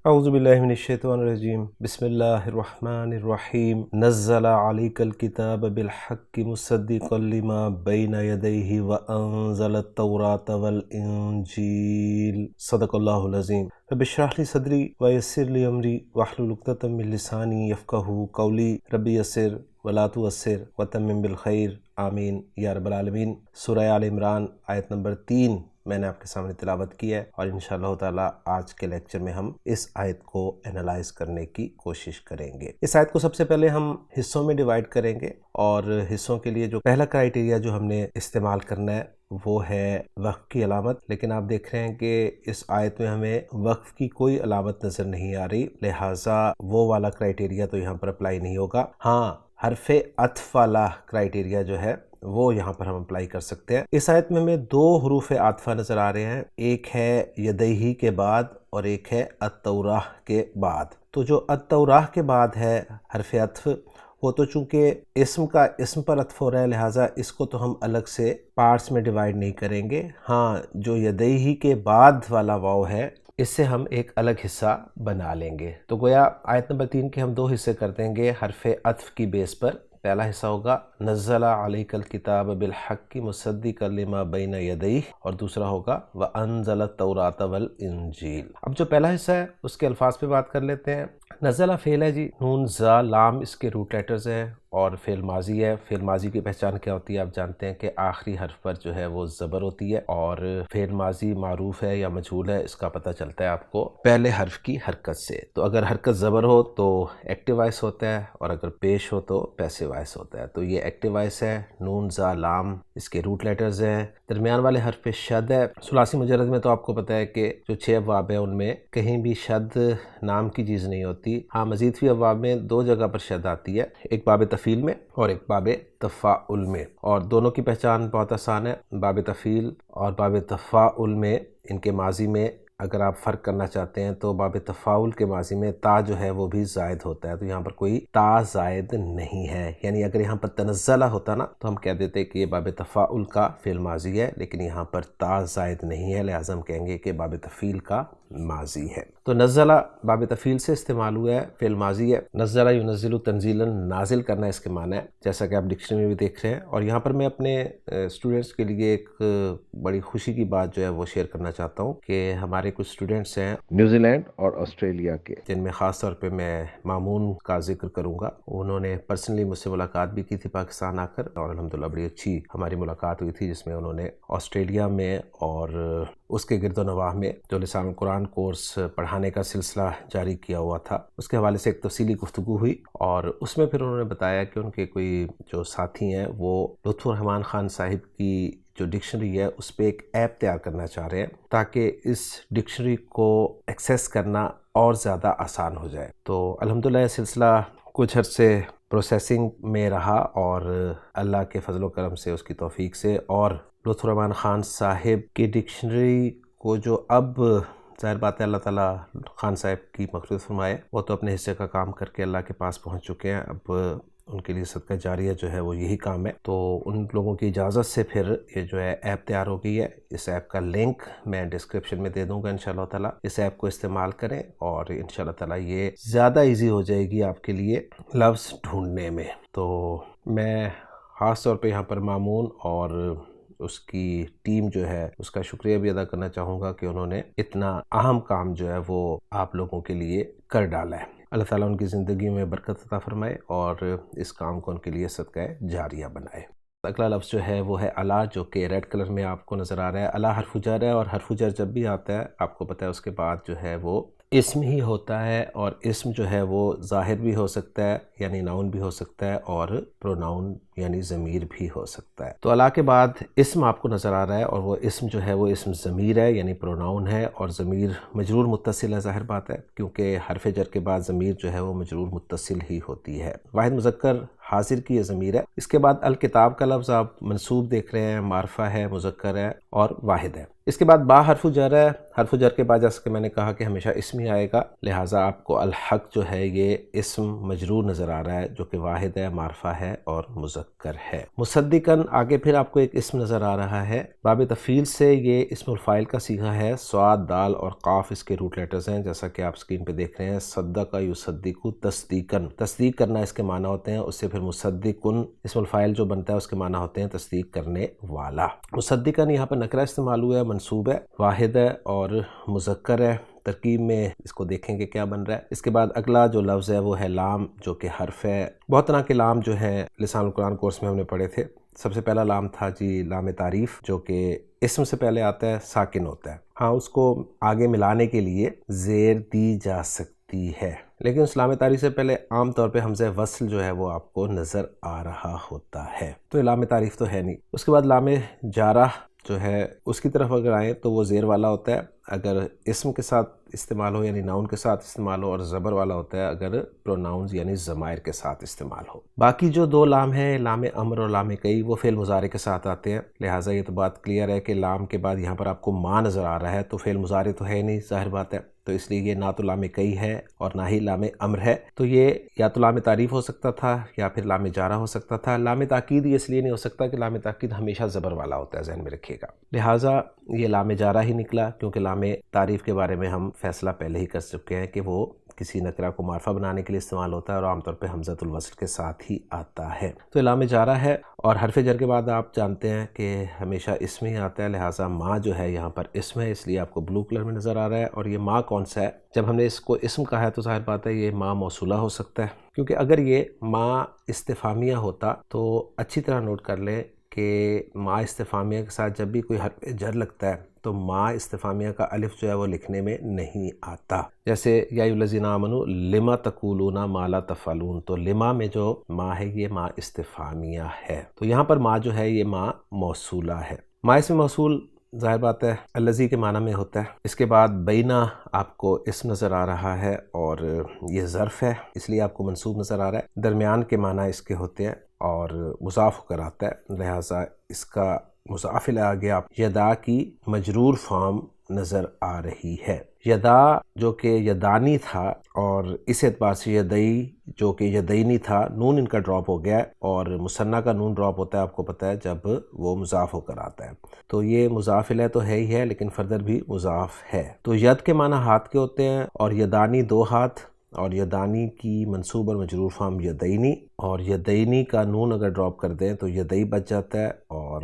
اعوذ باللہ من الشیطان الرجیم بسم اللہ الرحمن الرحیم نزل علیک الکتاب بالحق مصدقا لما بین یدیہ وانزل التوراۃ والانجیل صدق اللہ العظیم رب اشرح لی صدری ویسر لی امری واحلل عقدۃ من لسانی یفقہوا قولی رب یسر ولا تعسر وتمم بالخیر آمین یا رب العالمین۔ سورہ آل عمران آیت نمبر 3 میں نے آپ کے سامنے تلاوت کی ہے، اور انشاءاللہ تعالیٰ آج کے لیکچر میں ہم اس آیت کو انالائز کرنے کی کوشش کریں گے۔ اس آیت کو سب سے پہلے ہم حصوں میں ڈیوائیڈ کریں گے، اور حصوں کے لیے جو پہلا کرائیٹیریا جو ہم نے استعمال کرنا ہے وہ ہے وقف کی علامت۔ لیکن آپ دیکھ رہے ہیں کہ اس آیت میں ہمیں وقف کی کوئی علامت نظر نہیں آ رہی، لہٰذا وہ والا کرائیٹیریا تو یہاں پر اپلائی نہیں ہوگا۔ ہاں، حرف عطف والا کرائیٹیریا جو ہے وہ یہاں پر ہم اپلائی کر سکتے ہیں۔ اس آیت میں ہمیں 2 حروف عاطفہ نظر آ رہے ہیں، ایک ہے یدیہ کے بعد اور ایک ہے التوراہ کے بعد۔ تو جو التوراہ کے بعد ہے حرف عطف، وہ تو چونکہ اسم کا اسم پر عطف ہو رہا ہے، لہٰذا اس کو تو ہم الگ سے پارٹس میں ڈیوائیڈ نہیں کریں گے۔ ہاں، جو یدیہ کے بعد والا واو ہے اس سے ہم ایک الگ حصہ بنا لیں گے۔ تو گویا آیت نمبر 3 کے ہم 2 حصے کر دیں گے حرف عطف کی بیس پر۔ پہلا حصہ ہوگا نزل علیک الکتاب بالحق مصدقا لما بین یدیہ، اور دوسرا ہوگا وانزل التوراۃ والانجیل۔ اب جو پہلا حصہ ہے اس کے الفاظ پہ بات کر لیتے ہیں۔ نزلہ فعل ہے جی، نون زا لام اس کے روٹ لیٹرز ہیں، اور فعل ماضی ہے۔ فعل ماضی کی پہچان کیا ہوتی ہے؟ آپ جانتے ہیں کہ آخری حرف پر جو ہے وہ زبر ہوتی ہے، اور فعل ماضی معروف ہے یا مجہول ہے اس کا پتہ چلتا ہے آپ کو پہلے حرف کی حرکت سے۔ تو اگر حرکت زبر ہو تو ایکٹیو وائس ہوتا ہے، اور اگر پیش ہو تو پیسو وائس ہوتا ہے۔ تو یہ ایکٹیو وائس ہے، نون زا لام اس کے روٹ لیٹرز ہیں۔ درمیان والے حرف پہ شد ہے۔ ثلاثی مجرد میں تو آپ کو پتہ ہے کہ جو 6 ابواب ہیں ان میں کہیں بھی شد نام کی چیز نہیں ہوتی۔ ہاں، مزید فی ابواب میں 2 جگہ پر شد آتی ہے، ایک باب تفعیل میں اور ایک باب تفاعل میں، اور دونوں کی پہچان بہت آسان ہے۔ باب تفعیل اور باب تفاعل میں ان کے ماضی میں اگر آپ فرق کرنا چاہتے ہیں تو باب تفاعل کے ماضی میں تا جو ہے وہ بھی زائد ہوتا ہے، تو یہاں پر کوئی تا زائد نہیں ہے۔ یعنی اگر یہاں پر تنزلہ ہوتا نا تو ہم کہہ دیتے کہ یہ باب تفاعل کا فعل ماضی ہے، لیکن یہاں پر تا زائد نہیں ہے، لہٰذا ہم کہیں گے کہ باب تفعیل کا ماضی ہے۔ تو نزلہ باب تفعیل سے استعمال ہوا ہے، فعل ماضی ہے۔ نزلہ ینزل تنزیلا، نازل کرنا اس کے معنی ہے، جیسا کہ آپ ڈکشنری میں بھی دیکھ رہے ہیں۔ اور یہاں پر میں اپنے اسٹوڈنٹس کے لیے ایک بڑی خوشی کی بات جو ہے وہ شیئر کرنا چاہتا ہوں کہ ہمارے کچھ اسٹوڈنٹس ہیں نیوزی لینڈ اور آسٹریلیا کے، جن میں خاص طور پہ میں مامون کا ذکر کروں گا۔ انہوں نے پرسنلی مجھ سے ملاقات بھی کی تھی پاکستان آ کر، اور الحمدللہ بڑی اچھی ہماری ملاقات ہوئی تھی، جس میں انہوں نے آسٹریلیا میں اور اس کے گرد و نواح میں جو لسان القرآن کورس پڑھانے کا سلسلہ جاری کیا ہوا تھا، اس کے حوالے سے ایک تفصیلی گفتگو ہوئی، اور اس میں پھر انہوں نے بتایا کہ ان کے کوئی جو ساتھی ہیں وہ لطف الرحمان خان صاحب کی جو ڈکشنری ہے اس پہ ایک ایپ تیار کرنا چاہ رہے ہیں تاکہ اس ڈکشنری کو ایکسیس کرنا اور زیادہ آسان ہو جائے۔ تو الحمدللہ یہ سلسلہ کچھ عرصے پروسیسنگ میں رہا، اور اللہ کے فضل و کرم سے، اس کی توفیق سے، اور لطف الرحمان خان صاحب کی ڈکشنری کو جو اب ظاہر بات ہے اللہ تعالیٰ خان صاحب کی مغفرت فرمائے، وہ تو اپنے حصے کا کام کر کے اللہ کے پاس پہنچ چکے ہیں، اب ان کے لیے صدقہ جاریہ جو ہے وہ یہی کام ہے۔ تو ان لوگوں کی اجازت سے پھر یہ جو ہے ایپ تیار ہو گئی ہے۔ اس ایپ کا لنک میں ڈسکرپشن میں دے دوں گا انشاءاللہ تعالیٰ۔ اس ایپ کو استعمال کریں، اور انشاءاللہ تعالیٰ یہ زیادہ ایزی ہو جائے گی آپ کے لیے لفظ ڈھونڈنے میں۔ تو میں خاص طور پہ یہاں پر مامون اور اس کی ٹیم جو ہے اس کا شکریہ بھی ادا کرنا چاہوں گا کہ انہوں نے اتنا اہم کام جو ہے وہ آپ لوگوں کے لیے کر ڈالا ہے۔ اللہ تعالیٰ ان کی زندگی میں برکت عطا فرمائے، اور اس کام کو ان کے لیے صدقہ جاریہ بنائے۔ اگلا لفظ جو ہے وہ ہے الا، جو کہ ریڈ کلر میں آپ کو نظر آ رہا ہے۔ الا حرف جر ہے، اور حرف جر جب بھی آتا ہے آپ کو پتہ ہے اس کے بعد جو ہے وہ اسم ہی ہوتا ہے، اور اسم جو ہے وہ ظاہر بھی ہو سکتا ہے یعنی ناؤن بھی ہو سکتا ہے، اور پروناؤن یعنی ضمیر بھی ہو سکتا ہے۔ تو الا کے بعد اسم آپ کو نظر آ رہا ہے، اور وہ اسم جو ہے وہ اسم ضمیر ہے یعنی پروناؤن ہے، اور ضمیر مجرور متصل ہے، ظاہر بات ہے کیونکہ حرف جر کے بعد ضمیر جو ہے وہ مجرور متصل ہی ہوتی ہے۔ واحد مذکر حاضر کی یہ ضمیر ہے۔ اس کے بعد الکتاب کا لفظ آپ منصوب دیکھ رہے ہیں، معرفہ ہے، مذکر ہے اور واحد ہے۔ اس کے بعد با حرف جر ہے، حرف جر کے بعد جیسا کہ میں نے کہا کہ ہمیشہ اسم ہی آئے گا، لہٰذا آپ کو الحق جو ہے یہ اسم مجرور نظر آ رہا ہے جو کہ واحد ہے، معرفہ ہے اور مذکر ہے۔ مصدقاً آگے پھر آپ کو ایک اسم نظر آ رہا ہے، باب تفعیل سے یہ اسم الفاعل کا صیغہ ہے، صاد، دال اور قاف اس کے روٹ لیٹرز ہیں جیسا کہ آپ اسکرین پہ دیکھ رہے ہیں۔ صدق یصدق تصدیقاً، تصدیق کرنا اس کے معنی ہوتے ہیں، اس سے پھر مصدقن اسم الفاعل جو بنتا ہے اس کے معنی ہوتے ہیں تصدیق کرنے والا۔ مصدقاً یہاں پر نکرہ استعمال ہوا ہے، منصوب ہے، واحد ہے اور مذکر ہے۔ ترکیب میں اس کو دیکھیں گے کیا بن رہا ہے۔ اس کے بعد اگلا جو لفظ ہے وہ ہے لام، جو کہ حرف ہے۔ بہت طرح کے لام جو ہیں لسان القرآن کورس میں ہم نے پڑھے تھے۔ سب سے پہلا لام تھا جی لام تعریف، جو کہ اسم سے پہلے آتا ہے، ساکن ہوتا ہے۔ ہاں، اس کو آگے ملانے کے لیے زیر دی جا سکتی ہے، لیکن اس لام تعریف سے پہلے عام طور پہ حمزہ وصل جو ہے وہ آپ کو نظر آ رہا ہوتا ہے، تو یہ لام تعریف تو ہے نہیں۔ اس کے بعد لام جارہ جو ہے اس کی طرف اگر آئیں تو وہ زیر والا ہوتا ہے اگر اسم کے ساتھ استعمال ہو یعنی ناؤن کے ساتھ استعمال ہو، اور زبر والا ہوتا ہے اگر پروناؤنز یعنی ضمائر کے ساتھ استعمال ہو۔ باقی جو دو لام ہیں، لام امر اور لام کئی، وہ فعل مضارع کے ساتھ آتے ہیں، لہٰذا یہ تو بات کلیئر ہے کہ لام کے بعد یہاں پر آپ کو ما نظر آ رہا ہے تو فعل مضارع تو ہے نہیں، ظاہر بات ہے، تو اس لیے یہ نہ تو لام کئی ہے اور نہ ہی لام امر ہے، تو یہ یا تو لام تعریف ہو سکتا تھا یا پھر لام جارہ ہو سکتا تھا۔ لام تاکید یہ اس لیے نہیں ہو سکتا کہ لام تاکید ہمیشہ زبر والا ہوتا ہے، ذہن میں رکھیے گا، لہٰذا یہ لام جارہ ہی نکلا، کیونکہ لام تعریف کے بارے میں ہم فیصلہ پہلے ہی کر چکے ہیں کہ وہ کسی نکرہ کو معرفہ بنانے کے لیے استعمال ہوتا ہے اور عام طور پہ حمزۃ الوصل کے ساتھ ہی آتا ہے، تو لام جارہ ہے۔ اور حرف جر کے بعد آپ جانتے ہیں کہ ہمیشہ اسم ہی آتا ہے، لہٰذا ما جو ہے یہاں پر اسم ہے، اس لیے آپ کو بلو کلر میں نظر آ رہا ہے۔ اور یہ ما کون سا ہے؟ جب ہم نے اس کو اسم کہا ہے تو ظاہر بات ہے یہ ما موصولہ ہو سکتا ہے، کیونکہ اگر یہ ما استفہامیہ ہوتا تو اچھی طرح نوٹ کر لیں کہ ما استفہامیہ کے ساتھ جب بھی کوئی حرف جر لگتا ہے تو ما استفہامیہ کا الف جو ہے وہ لکھنے میں نہیں آتا، جیسے یا ایھا الذین آمنوا لما تقولون ما لا تفعلون، تو لما میں جو ما ہے یہ ما استفہامیہ ہے، تو یہاں پر ما جو ہے یہ ما موصولہ ہے۔ ما اسم موصول ظاہر بات ہے الذی کے معنی میں ہوتا ہے۔ اس کے بعد بینہ آپ کو اسم نظر آ رہا ہے اور یہ ظرف ہے، اس لیے آپ کو منصوب نظر آ رہا ہے، درمیان کے معنی اس کے ہوتے ہیں اور مضاف ہو کر آتا ہے، لہٰذا اس کا مضاف الیہ آگے آپ یدا کی مجرور فارم نظر آ رہی ہے۔ یدا جو کہ یدانی تھا اور اس اعتبار سے یدئی جو کہ یدینی تھا، نون ان کا ڈراپ ہو گیا ہے، اور مثنیٰ کا نون ڈراپ ہوتا ہے آپ کو پتہ ہے جب وہ مضاف ہو کر آتا ہے، تو یہ مضاف الیہ تو ہے ہی ہے لیکن فردر بھی مضاف ہے۔ تو ید کے معنی ہاتھ کے ہوتے ہیں اور یدانی دو ہاتھ، اور یدانی کی منصوب اور مجرور فارم یدینی، اور یدینی کا نون اگر ڈراپ کر دیں تو یدئی بچ جاتا ہے، اور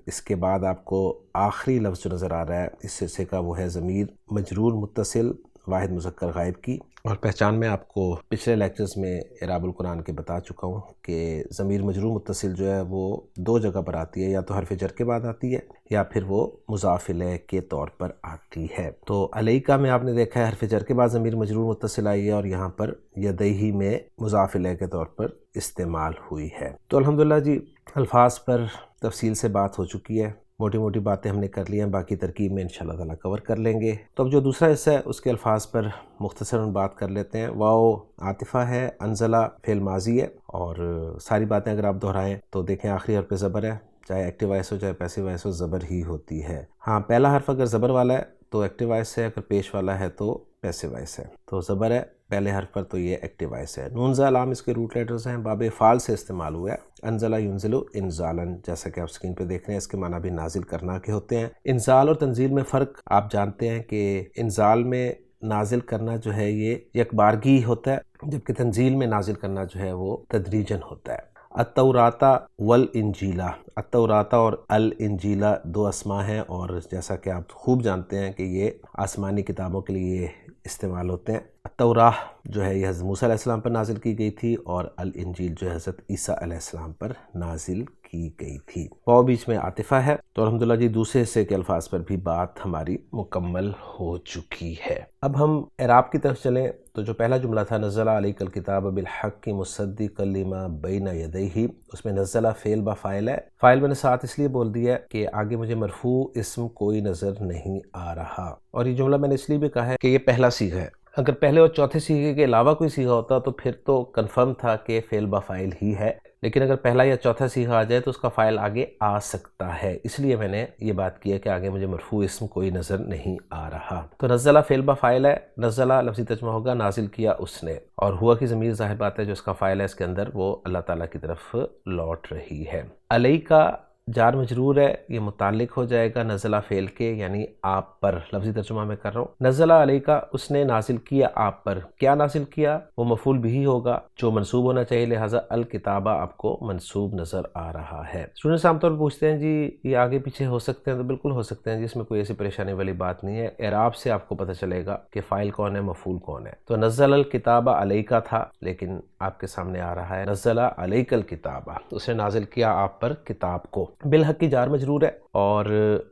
اس کے بعد آپ کو آخری لفظ جو نظر آ رہا ہے اس حصے کا وہ ہے ضمیر مجرور متصل واحد مذکر غائب کی، اور پہچان میں آپ کو پچھلے لیکچرز میں اعراب القرآن کے بتا چکا ہوں کہ ضمیر مجرور متصل جو ہے وہ دو جگہ پر آتی ہے، یا تو حرف جر کے بعد آتی ہے یا پھر وہ مضاف الیہ کے طور پر آتی ہے۔ تو علیکہ میں آپ نے دیکھا ہے حرف جر کے بعد ضمیر مجرور متصل آئی ہے، اور یہاں پر یدیہ میں مضاف الیہ کے طور پر استعمال ہوئی ہے۔ تو الحمدللہ جی الفاظ پر تفصیل سے بات ہو چکی ہے، موٹی موٹی باتیں ہم نے کر لی ہیں، باقی ترکیب میں انشاءاللہ تعالیٰ کور کر لیں گے۔ تو اب جو دوسرا حصہ ہے اس کے الفاظ پر مختصراً بات کر لیتے ہیں۔ واو عاطفہ ہے، انزلہ فعل ماضی ہے، اور ساری باتیں اگر آپ دہرائیں تو دیکھیں آخری حرف پہ زبر ہے، چاہے ایکٹیو وائس ہو چاہے پیسیو وائس ہو، زبر ہی ہوتی ہے۔ ہاں، پہلا حرف اگر زبر والا ہے تو ایکٹیو وائس ہے، اگر پیش والا ہے تو پیسیو وائس ہے، تو زبر ہے پہلے حرف پر تو یہ ایکٹیو وائس ہے۔ نون زا لام اس کے روٹ لیٹرز ہیں، باب فعال سے استعمال ہوا ہے۔ انزلہ ینزل انزالاً، جیسا کہ آپ اسکرین پہ دیکھ رہے ہیں، اس کے معنی بھی نازل کرنا کے ہوتے ہیں۔ انزال اور تنزیل میں فرق آپ جانتے ہیں کہ انزال میں نازل کرنا جو ہے یہ یک بارگی ہوتا ہے، جبکہ تنزیل میں نازل کرنا جو ہے وہ تدریجاً ہوتا ہے۔ التوراۃ والانجیلہ، التوراۃ اور الانجیلہ دو اسماء ہیں، اور جیسا کہ آپ خوب جانتے ہیں کہ یہ آسمانی کتابوں کے لیے استعمال ہوتے ہیں۔ التوراہ جو ہے یہ حضرت موسیٰ علیہ السلام پر نازل کی گئی تھی، اور الانجیل جو ہے حضرت عیسیٰ علیہ السلام پر نازل کی گئی تھی۔ واو بیچ میں عاطفہ ہے، تو الحمدللہ جی دوسرے حصے کے الفاظ پر بھی بات ہماری مکمل ہو چکی ہے۔ اب ہم اعراب کی طرف چلیں، تو جو پہلا جملہ تھا نزل علیک الکتاب بالحق مصدقا لما بین یدیہ، اس میں نزلہ فعل با فاعل ہے، فاعل میں نے ساتھ اس لیے بول دیا ہے کہ آگے مجھے مرفوع اسم کوئی نظر نہیں آ رہا، اور یہ جملہ میں نے اس لیے بھی کہا ہے کہ یہ پہلا صیغہ ہے، اگر پہلے اور چوتھے سیغے کے علاوہ کوئی سیغہ ہوتا تو پھر تو کنفرم تھا کہ فعل با فاعل ہی ہے، لیکن اگر پہلا یا چوتھا سیغہ آ جائے تو اس کا فاعل آگے آ سکتا ہے، اس لیے میں نے یہ بات کی ہے کہ آگے مجھے مرفوع اسم کوئی نظر نہیں آ رہا۔ تو نزلہ فعل با فاعل ہے، نزلہ لفظی ترجمہ ہوگا نازل کیا اس نے، اور ہوا کی ضمیر ظاہر بات ہے جو اس کا فاعل ہے اس کے اندر وہ اللہ تعالیٰ کی طرف لوٹ رہی ہے۔ علیکا جار مجرور ہے، یہ متعلق ہو جائے گا نزلہ فعل کے، یعنی آپ پر، لفظی ترجمہ میں کر رہا ہوں۔ نزلہ علیکا، اس نے نازل کیا آپ پر، کیا نازل کیا؟ وہ مفعول بھی ہوگا جو منصوب ہونا چاہیے، لہٰذا الکتابہ آپ کو منصوب نظر آ رہا ہے۔ اسٹوڈنٹس عام طور پر پوچھتے ہیں جی یہ آگے پیچھے ہو سکتے ہیں، تو بالکل ہو سکتے ہیں جی، اس میں کوئی ایسی پریشانی والی بات نہیں ہے، اعراب سے آپ کو پتہ چلے گا کہ فاعل کون ہے، مفعول کون ہے۔ تو نزل الکتابہ علیکا تھا، لیکن آپ کے سامنے آ رہا ہے نزل علیک الکتابہ، اس نے نازل کیا آپ پر کتاب کو۔ بالحق کی جار مجرور ہے، اور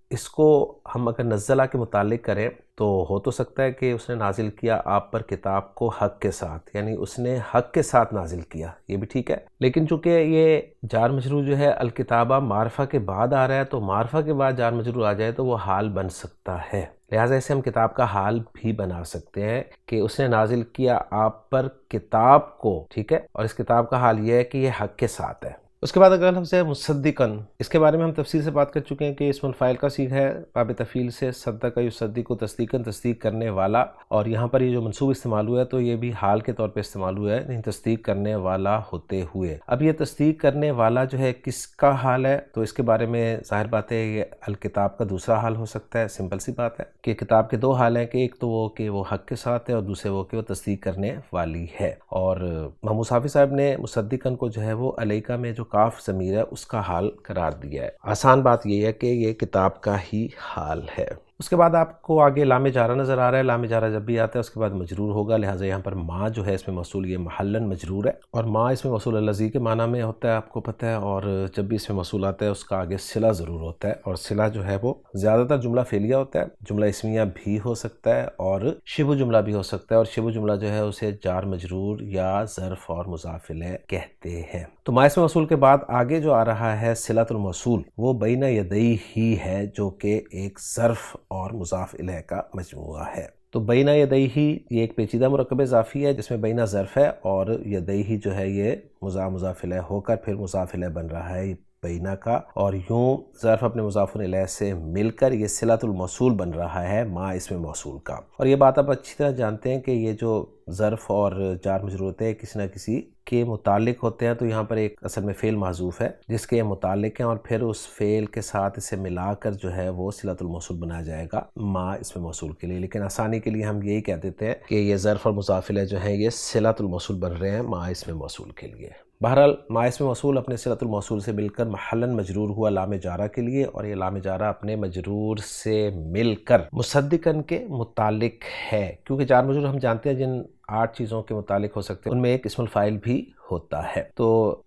اس کو ہم اگر نزلہ کے متعلق کریں تو ہو تو سکتا ہے کہ اس نے نازل کیا آپ پر کتاب کو حق کے ساتھ، یعنی اس نے حق کے ساتھ نازل کیا، یہ بھی ٹھیک ہے، لیکن چونکہ یہ جار مجرور جو ہے الکتابہ معرفہ کے بعد آ رہا ہے، تو معرفہ کے بعد جار مجرور آ جائے تو وہ حال بن سکتا ہے، لہٰذا اسے ہم کتاب کا حال بھی بنا سکتے ہیں کہ اس نے نازل کیا آپ پر کتاب کو، ٹھیک ہے، اور اس کتاب کا حال یہ ہے کہ یہ حق کے ساتھ ہے۔ اس کے بعد اگر ہم سے مصدقاً، اس کے بارے میں ہم تفصیل سے بات کر چکے ہیں کہ اسم الفاعل کا صیغہ ہے، باب تفعیل سے صدق یصدق تصدیقاً، تصدیق کرنے والا، اور یہاں پر یہ جو منصوب استعمال ہوا ہے تو یہ بھی حال کے طور پہ استعمال ہوا ہے، نہیں تصدیق کرنے والا ہوتے ہوئے۔ اب یہ تصدیق کرنے والا جو ہے کس کا حال ہے، تو اس کے بارے میں ظاہر بات ہے یہ الکتاب کا دوسرا حال ہو سکتا ہے، سمپل سی بات ہے کہ کتاب کے دو حال ہیں، کہ ایک تو وہ کہ وہ حق کے ساتھ ہے، اور دوسرے وہ کہ وہ تصدیق کرنے والی ہے، اور محمود حافظ صاحب نے مصدقاً کو جو ہے وہ علیکہ میں جو کاف ضمیر ہے اس کا حال قرار دیا ہے۔ آسان بات یہ ہے کہ یہ کتاب کا ہی حال ہے۔ اس کے بعد آپ کو آگے لام جارہ نظر آ رہا ہے، لام جارہ جب بھی آتا ہے اس کے بعد مجرور ہوگا، لہٰذا یہاں پر ما جو ہے اس میں موصول یہ محلاً مجرور ہے، اور ما اس میں موصول الذی کے معنی میں ہوتا ہے، آپ کو پتہ ہے، اور جب بھی اس میں موصول آتا ہے اس کا آگے صلہ ضرور ہوتا ہے، اور صلہ جو ہے وہ زیادہ تر جملہ فعلیہ ہوتا ہے، جملہ اسمیہ بھی ہو سکتا ہے اور شبہ جملہ بھی ہو سکتا ہے، اور شبہ جملہ جو ہے اسے جار مجرور یا ظرف اور مضاف الیہ کہتے ہیں۔ تو ما اسم موصول کے بعد آگے جو آ رہا ہے صلۃ الموصول، وہ بین یدیہ ہی ہے، جو کہ ایک ظرف اور مضاف الیہ کا مجموعہ ہے۔ تو بین یدیہ یہ ایک پیچیدہ مرکب اضافی ہے جس میں بینہ ظرف ہے، اور یدیہ جو ہے یہ مضاف الیہ ہو کر پھر مضاف الیہ بن رہا ہے بینہ کا، اور یوں ظرف اپنے مضاف الیہ سے مل کر یہ صلۃ الموصول بن رہا ہے ما اسم موصول کا۔ اور یہ بات آپ اچھی طرح جانتے ہیں کہ یہ جو ظرف اور جار مجرور ہوتے ہیں کسی نہ کسی کے متعلق ہوتے ہیں، تو یہاں پر ایک اصل میں فعل محذوف ہے جس کے یہ متعلق ہیں، اور پھر اس فعل کے ساتھ اسے ملا کر جو ہے وہ صلۃ الموصول بنایا جائے گا ما اسم موصول کے لیے، لیکن آسانی کے لیے ہم یہی کہہ دیتے ہیں کہ یہ ظرف اور مضاف الیہ جو ہیں یہ صلۃ الموصول بن رہے ہیں ما اسم موصول کے لیے۔ بہرحال ما اسم موصول اپنے صلۃ الموصول سے مل کر محلاً مجرور ہوا لام جارہ کے لیے، اور یہ لام جارہ اپنے مجرور سے مل کر مصدقاً کے متعلق ہے، کیونکہ جار مجرور ہم جانتے ہیں جن 8 چیزوں کے متعلق ہو سکتے ہیں ان میں ایک اسم الفاعل بھی ہوتا ہے، تو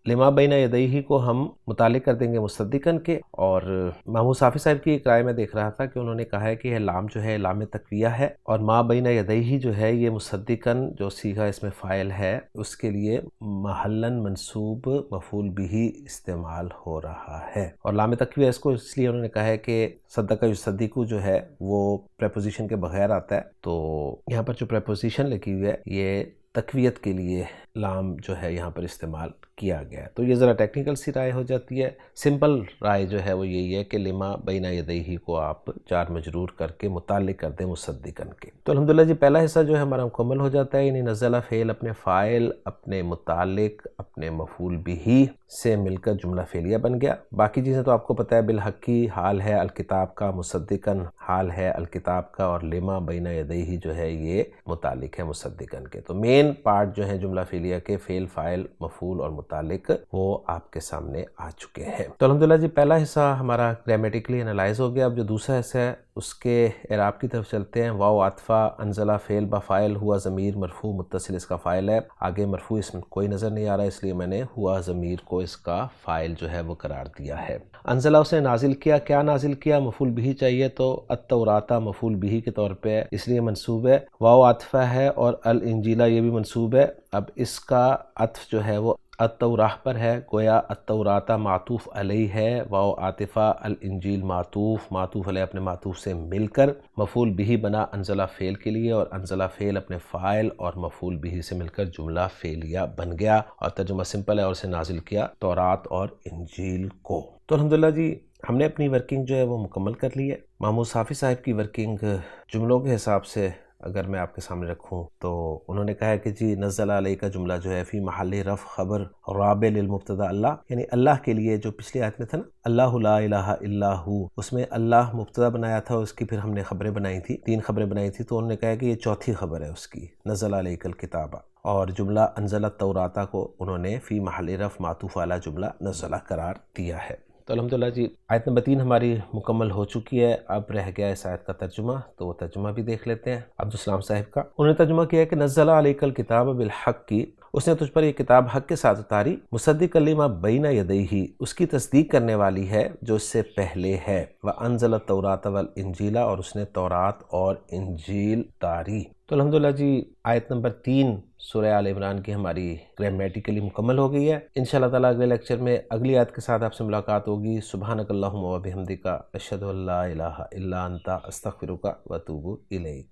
لما بین یدیہ کو ہم متعلق کر دیں گے مصدقاً کے، اور محمود حافظ صاحب کی ایک رائے میں دیکھ رہا تھا کہ انہوں نے کہا ہے کہ یہ لام جو ہے لام تقویہ ہے، اور ما بین یدیہ جو ہے یہ مصدقاً جو صیغہ اس میں فاعل ہے اس کے لیے محلاً منصوب مفعول بھی استعمال ہو رہا ہے، اور لام تقویہ اس کو اس لیے انہوں نے کہا ہے کہ صدق یصدق جو ہے وہ پریپوزیشن کے بغیر آتا ہے، تو یہاں پر جو پریپوزیشن لکھی ہوئی ہے یہ تقویت کے لیے لام جو ہے یہاں پر استعمال کیا گیا ہے، تو یہ ذرا ٹیکنیکل سی رائے ہو جاتی ہے۔ سمپل رائے جو ہے وہ یہی ہے کہ لما بین یدیہ کو آپ جار مجرور کر کے متعلق کر دیں مصدقاً کے۔ تو الحمدللہ جی پہلا حصہ جو ہے ہمارا مکمل ہو جاتا ہے، یعنی نزلہ فعل اپنے فاعل، اپنے متعلق، اپنے مفعول بھی سے مل کر جملہ فعلیہ بن گیا۔ باقی چیزیں تو آپ کو پتہ ہے، بالحقی حال ہے الکتاب کا، مصدقاً حال ہے الکتاب کا، اور لما بین یدیہ جو ہے یہ متعلق ہے مصدقاً کے۔ تو مین پارٹ جو ہے جملہ فعلیہ کے فعل، فاعل، مفعول اور متعلق وہ آپ کے سامنے آ چکے ہیں۔ تو الحمدللہ جی پہلا حصہ ہمارا گرامیٹیکلی انالائز ہو گیا۔ اب جو دوسرا حصہ ہے اس کے اعراب کی طرف چلتے ہیں۔ واو عاطفہ انزلہ فعل با فاعل، ہوا ضمیر مرفوع متصل اس کا فاعل ہے، آگے مرفوع اسم کوئی نظر نہیں آ رہا اس لیے میں نے ہوا ضمیر کو اس کا فاعل جو ہے وہ قرار دیا ہے۔ انزلہ اسے نازل کیا، کیا نازل کیا؟ مفعول بھی چاہیے تو التوراۃ مفعول بھی کے طور پہ ہے اس لیے منصوب ہے۔ واو عاطفہ ہے اور الانجیلہ یہ بھی منصوب ہے۔ اب اس کا عطف جو ہے وہ التوراہ پر ہے، گویا التوراتا معطوف علیہ ہے، واو عاطفہ، الانجیل معطوف علیہ اپنے معطوف سے مل کر مفعول بہ بنا انزلہ فعل کے لیے، اور انزلہ فعل اپنے فاعل اور مفعول بہ سے مل کر جملہ فعلیہ بن گیا، اور ترجمہ سمپل ہے، اور اسے نازل کیا تورات اور انجیل کو۔ تو الحمدللہ جی ہم نے اپنی ورکنگ جو ہے وہ مکمل کر لی ہے۔ محمود صافی صاحب کی ورکنگ جملوں کے حساب سے اگر میں آپ کے سامنے رکھوں تو انہوں نے کہا ہے کہ جی نزل علیہ کا جملہ جو ہے فی محل رفع خبر رابع للمبتدا اللہ، یعنی اللہ کے لیے، جو پچھلی آیت میں تھا نا اللہ لا الہ الا ہو، اس میں اللہ مبتدا بنایا تھا، اس کی پھر ہم نے خبریں بنائی تھی، 3 خبریں بنائی تھی، تو انہوں نے کہا کہ یہ چوتھی خبر ہے اس کی، نزل علیک الکتاب، اور جملہ انزل التوراتا کو انہوں نے فی محل رفع معطوف علی جملہ نزلہ قرار دیا ہے۔ تو الحمدللہ جی آیت نمبر 3 ہماری مکمل ہو چکی ہے، اب رہ گیا اس آیت کا ترجمہ، تو وہ ترجمہ بھی دیکھ لیتے ہیں عبدالسلام صاحب کا۔ انہوں نے ترجمہ کیا ہے کہ نزل علیک الکتاب بالحق کی، اس نے تجھ پر یہ کتاب حق کے ساتھ اتاری، مصدقا لما بین یدیہ، اس کی تصدیق کرنے والی ہے جو اس سے پہلے ہے، وانزل التوراۃ والانجیل، اور اس نے تورات اور انجیل اتاری۔ تو الحمدللہ جی آیت نمبر 3 سورہ آل عمران کی ہماری گرامیٹیکلی مکمل ہو گئی ہے۔ انشاءاللہ تعالیٰ اگلے لیکچر میں اگلی آیت کے ساتھ آپ سے ملاقات ہوگی۔ سبحانک اللہم و بحمدک، اشہد ان لا الہ الا انت، استغفرک و اتوب الیک۔